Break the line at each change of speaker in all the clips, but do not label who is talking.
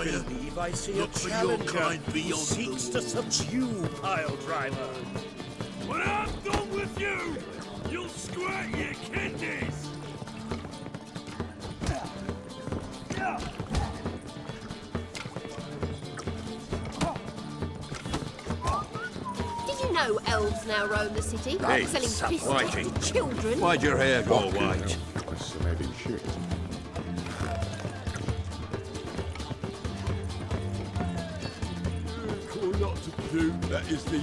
warrior.
I believe I see
Look
a
for your
challenger
kind
who
beyond
seeks
the
to subdue Pile Driver.
When I'm done with you, you'll squirt your kidneys!
Did you know elves now roam the city?
Hey,
selling
stop
biscuits
whining.
to children?
Why'd your hair go white?
Fascinating shit.
Cool not to do, that is the...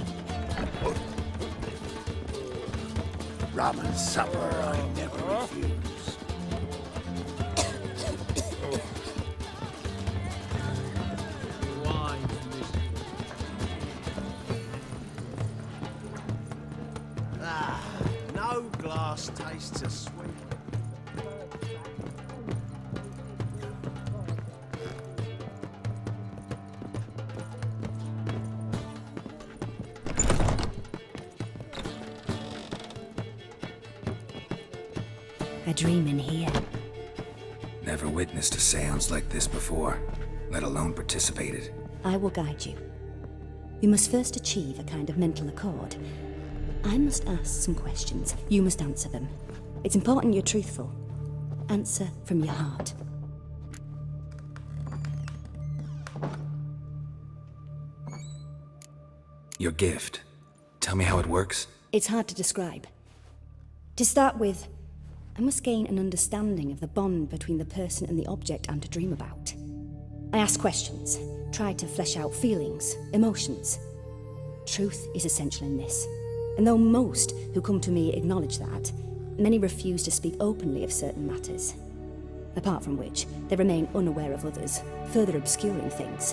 Rum and supper I never refuse.
No glass tastes as sweet.
A dream in here.
Never witnessed a seance like this before, let alone participated.
I will guide you. You must first achieve a kind of mental accord. I must ask some questions. You must answer them. It's important you're truthful. Answer from your heart.
Your gift. Tell me how it works.
It's hard to describe. To start with, I must gain an understanding of the bond between the person and the object I'm to dream about. I ask questions, try to flesh out feelings, emotions. Truth is essential in this. And though most who come to me acknowledge that, many refuse to speak openly of certain matters. Apart from which, they remain unaware of others, further obscuring things.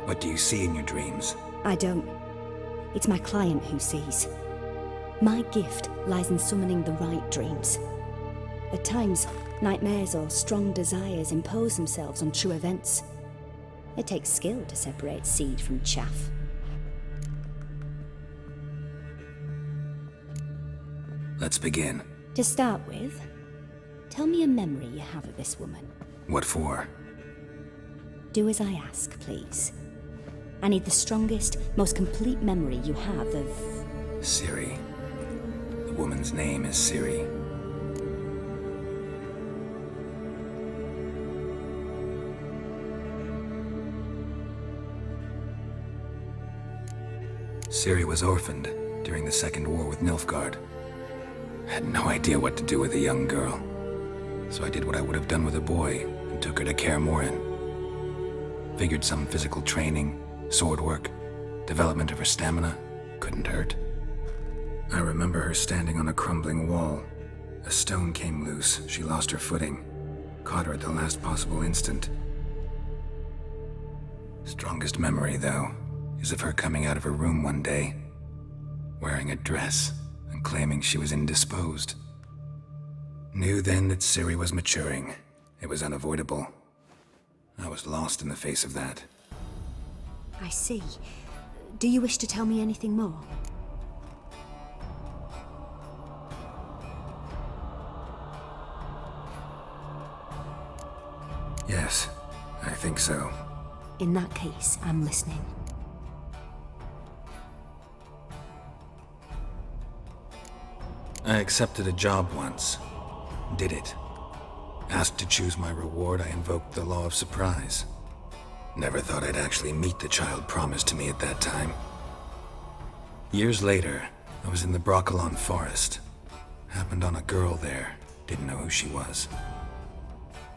What do you see in your dreams?
I don't. It's my client who sees. My gift lies in summoning the right dreams. At times, nightmares or strong desires impose themselves on true events. It takes skill to separate seed from chaff.
Let's begin.
To start with, tell me a memory you have of this woman.
What for?
Do as I ask, please. I need the strongest, most complete memory you have of...
Ciri. The woman's name is Ciri. Ciri was orphaned during the Second War with Nilfgaard. Had no idea what to do with a young girl. So I did what I would have done with a boy and took her to Kaer Morhen. Figured some physical training, sword work, development of her stamina couldn't hurt. I remember her standing on a crumbling wall. A stone came loose, she lost her footing. Caught her at the last possible instant. Strongest memory, though, is of her coming out of her room one day, wearing a dress and claiming she was indisposed. Knew then that Ciri was maturing. It was unavoidable. I was lost in the face of that.
I see. Do you wish to tell me anything more?
Yes, I think so.
In that case, I'm listening.
I accepted a job once. Did it. Asked to choose my reward, I invoked the law of surprise. Never thought I'd actually meet the child promised to me at that time. Years later, I was in the Broccolon forest. Happened on a girl there. Didn't know who she was.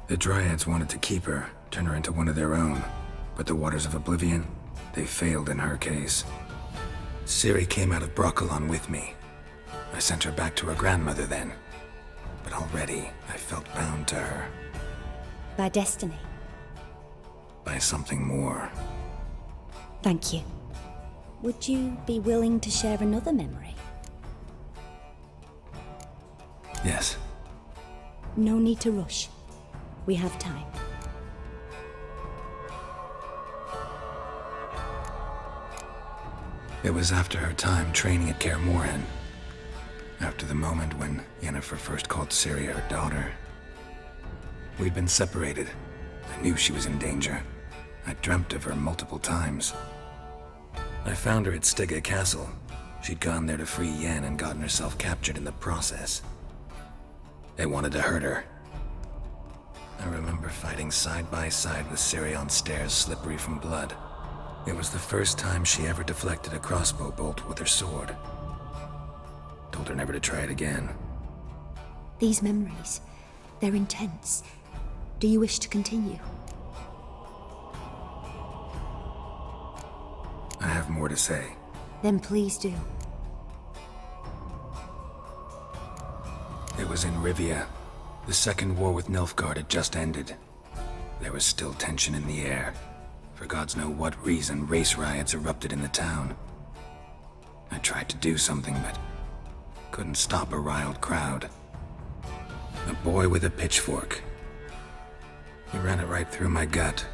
The Dryads wanted to keep her, turn her into one of their own. But the Waters of Oblivion, they failed in her case. Ciri came out of Broccolon with me. I sent her back to her grandmother then. But already, I felt bound to her.
By destiny.
By something more.
Thank you. Would you be willing to share another memory?
Yes.
No need to rush. We have time.
It was after her time training at Kaer Morhen. After the moment when Yennefer first called Ciri her daughter. We'd been separated. I knew she was in danger. I dreamt of her multiple times. I found her at Stiga Castle. She'd gone there to free Yen and gotten herself captured in the process. They wanted to hurt her. I remember fighting side by side with Ciri on stairs slippery from blood. It was the first time she ever deflected a crossbow bolt with her sword. Told her never to try it again.
These memories, they're intense. Do you wish to continue?
I have more to say.
Then please do.
It was in Rivia. The second war with Nilfgaard had just ended. There was still tension in the air. For gods know what reason, race riots erupted in the town. I tried to do something, but couldn't stop a riled crowd. A boy with a pitchfork. He ran it right through my gut.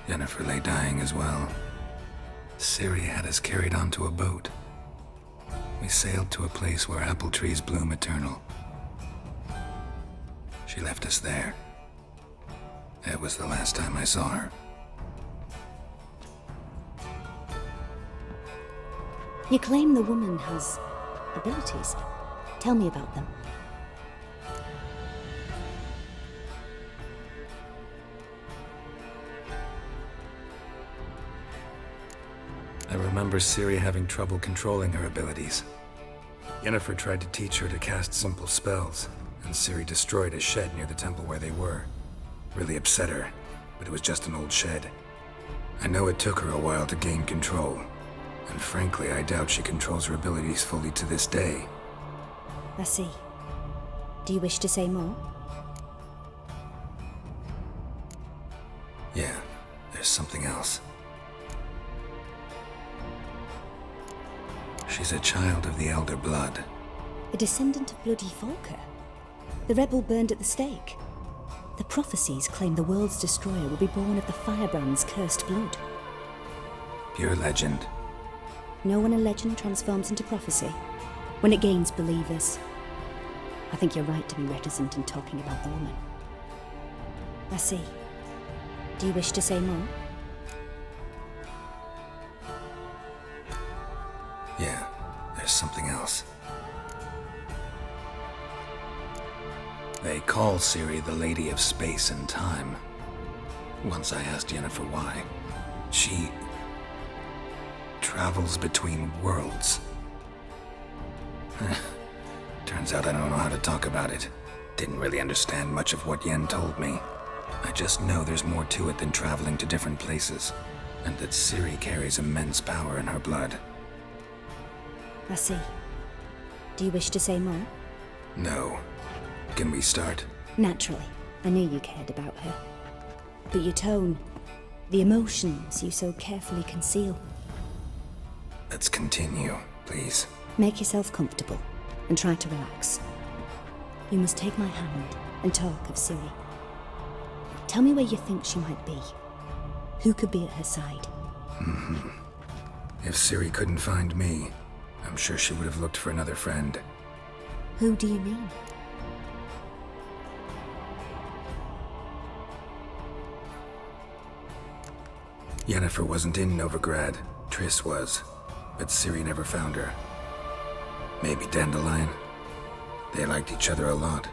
Yennefer lay dying as well. Ciri had us carried onto a boat. We sailed to a place where apple trees bloom eternal. She left us there. That was the last time I saw her.
You claim the woman has abilities. Tell me about them.
I remember Ciri having trouble controlling her abilities. Yennefer tried to teach her to cast simple spells, and Ciri destroyed a shed near the temple where they were. Really upset her, but it was just an old shed. I know it took her a while to gain control, and frankly, I doubt she controls her abilities fully to this day.
I see. Do you wish to say more?
Yeah, there's something else. She's a child of the Elder Blood.
A descendant of bloody Volker. The rebel burned at the stake. The prophecies claim the world's destroyer will be born of the firebrand's cursed blood.
Pure legend.
Know when a legend transforms into prophecy? When it gains believers. I think you're right to be reticent in talking about the woman. I see. Do you wish to say more?
Yeah, there's something else. They call Ciri the Lady of Space and Time. Once I asked Yennefer why. She travels between worlds. Turns out I don't know how to talk about it. Didn't really understand much of what Yen told me. I just know there's more to it than traveling to different places, and that Ciri carries immense power in her blood.
I see. Do you wish to say more?
No. Can we start?
Naturally. I knew you cared about her. But your tone, the emotions you so carefully conceal.
Let's continue, please.
Make yourself comfortable and try to relax. You must take my hand and talk of Ciri. Tell me where you think she might be. Who could be at her side?
If Ciri couldn't find me, I'm sure she would have looked for another friend.
Who do you mean?
Yennefer wasn't in Novigrad. Triss was. But Ciri never found her. Maybe Dandelion. They liked each other a lot.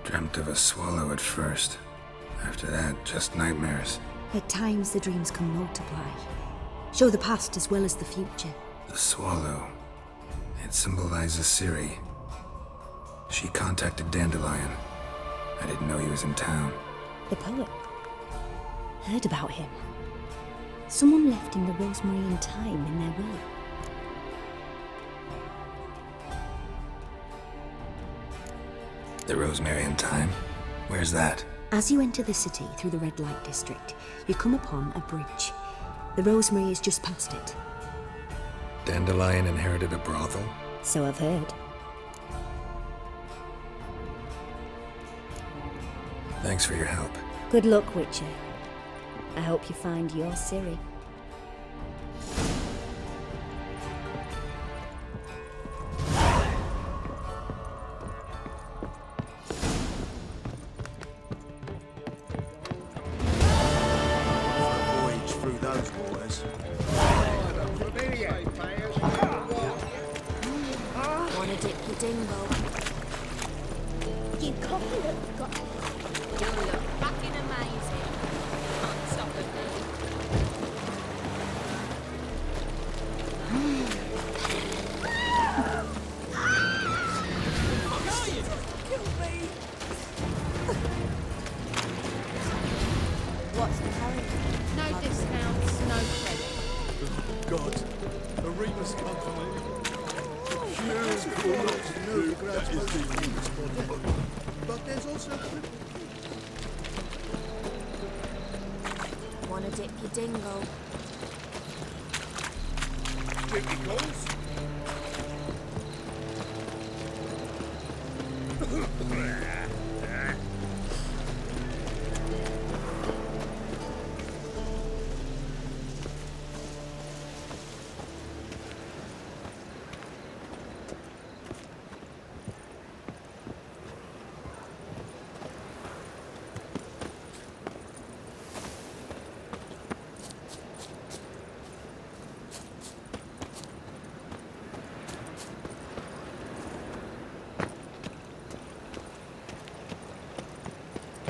Dreamt of a swallow at first. After that, just nightmares.
At times, the dreams can multiply. Show the past as well as the future.
The swallow. It symbolizes Ciri. She contacted Dandelion. I didn't know he was in town.
The poet. Heard about him. Someone left him the rosemary and thyme in their will.
The rosemary and thyme? Where's that?
As you enter the city through the red light district, you come upon a bridge. The rosemary is just past it.
Dandelion inherited a brothel?
So I've heard.
Thanks for your help.
Good luck, Witcher. I hope you find your Ciri.
Voyage through those waters.
Wanna dip your dingle?
You copy it, got
You look fucking amazing. Can't stop at me.
What's the hurry?
No discounts, no credit.
God, the Reapers come for me.
But there's also
Wanna dip your dingle?
Jimmy calls.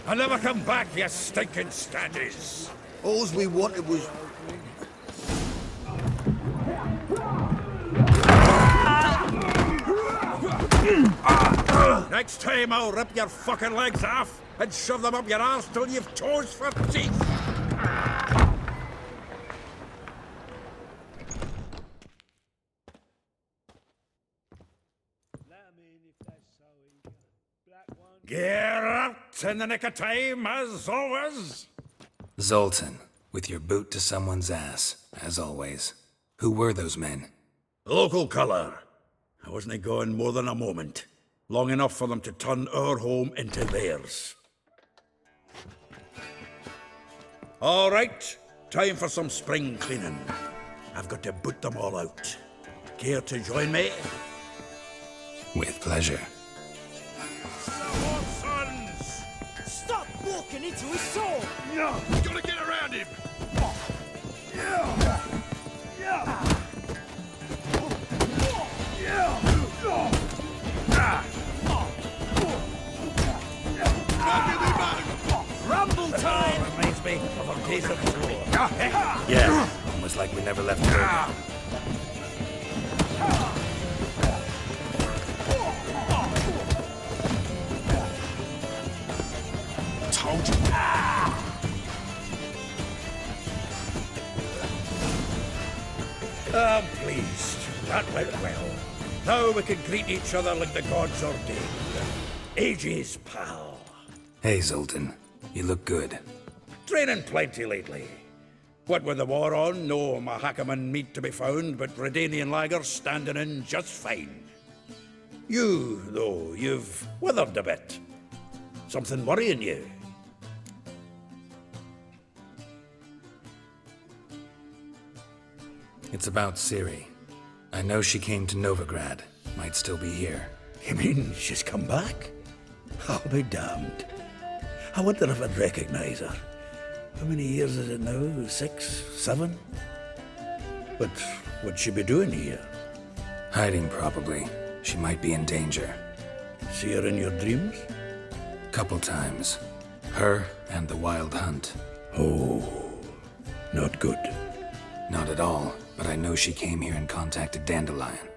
I never come back, you stinking standies.
All we wanted was
Next time I'll rip your fucking legs off and shove them up your arse till you've toes for teeth. Geralt in the nick of time, as always.
Zoltan, with your boot to someone's ass, as always. Who were those men?
Local colour. I wasn't gone more than a moment. Long enough for them to turn our home into theirs. All right, time for some spring cleaning. I've got to boot them all out. Care to join me?
With pleasure.
Sons!
stop walking into his sword.
No, we gotta get around him.
Rumble time.
Reminds me of a piece of floor.
Yeah, almost like we never left her.
Told you.
I'm pleased. That went well. Now we can greet each other like the gods ordained. Ages, pal.
Hey, Zoltan. You look good.
Training plenty lately. What with the war on, no Mahakaman meat to be found, but Redanian lagers standing in just fine. You, though, you've withered a bit. Something worrying you?
It's about Ciri. I know she came to Novigrad. Might still be here.
You mean she's come back? I'll be damned. I wonder if I'd recognize her. How many years is it now? 6, 7? But what'd she be doing here?
Hiding, probably. She might be in danger.
See her in your dreams?
couple times. Her and the Wild Hunt.
Oh, not good.
Not at all, but I know she came here and contacted Dandelion.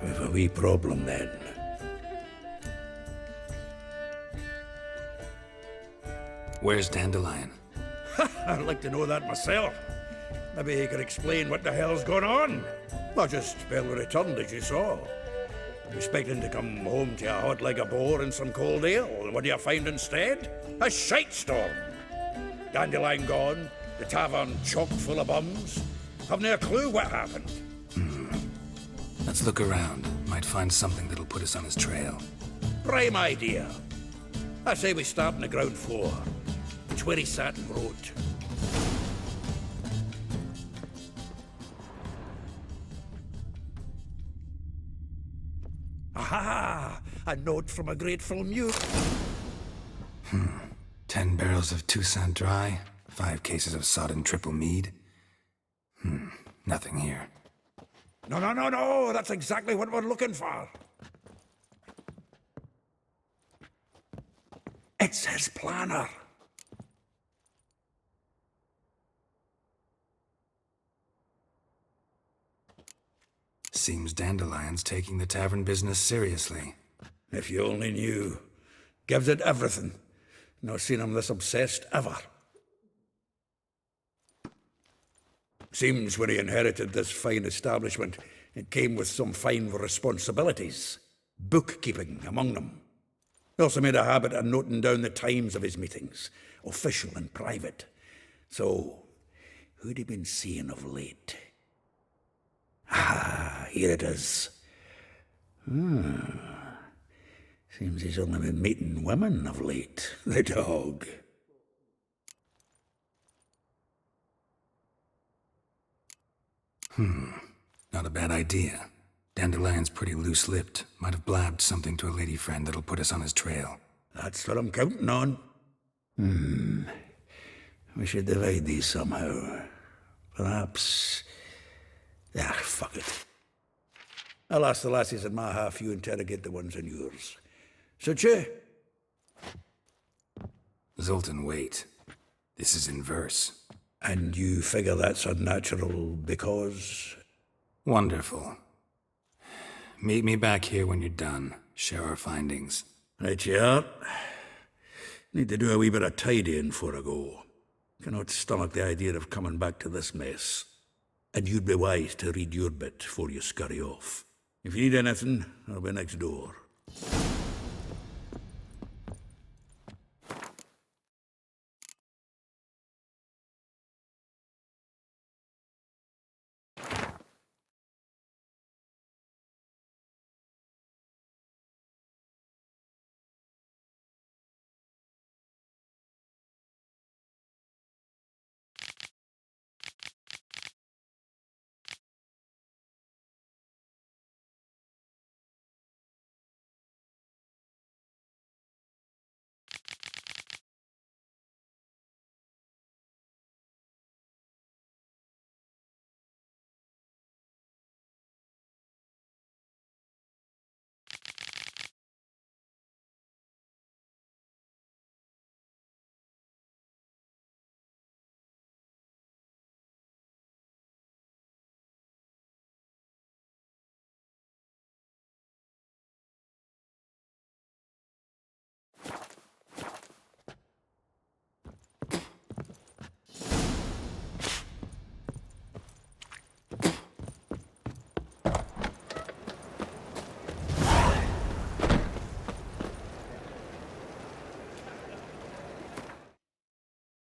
We've a wee problem then.
Where's Dandelion?
I'd like to know that myself. Maybe he could explain what the hell's going on. Not just barely returned, as you saw. Expecting to come home to a hot like a boar and some cold ale. What do you find instead? A shite storm. Dandelion gone, the tavern chock full of bums. Haven't a clue what happened.
Let's look around. Might find something that'll put us on his trail.
Prime idea. I say we start on the ground floor. It's where he sat and wrote. Aha! A note from a grateful mute.
10 barrels of Toussaint Dry, 5 cases of sodden triple mead. Nothing here.
No, that's exactly what we're looking for. It's his planner.
Seems Dandelion's taking the tavern business seriously.
If you only knew. Gives it everything. Not seen him this obsessed ever. Seems when he inherited this fine establishment, it came with some fine responsibilities. Bookkeeping among them. He also made a habit of noting down the times of his meetings, official and private. So, who'd he been seeing of late? Ah, here it is. Seems he's only been meeting women of late, the dog.
Not a bad idea. Dandelion's pretty loose-lipped. Might have blabbed something to a lady friend that'll put us on his trail.
That's what I'm counting on. We should divide these somehow. Perhaps... fuck it. I'll ask the lassies in my half, you interrogate the ones in yours. Such you?
Zoltan, wait. This is in verse.
And you figure that's unnatural because...
Wonderful. Meet me back here when you're done. Share our findings.
Right you are. Need to do a wee bit of tidying before I go. Cannot stomach the idea of coming back to this mess. And you'd be wise to read your bit before you scurry off. If you need anything, I'll be next door.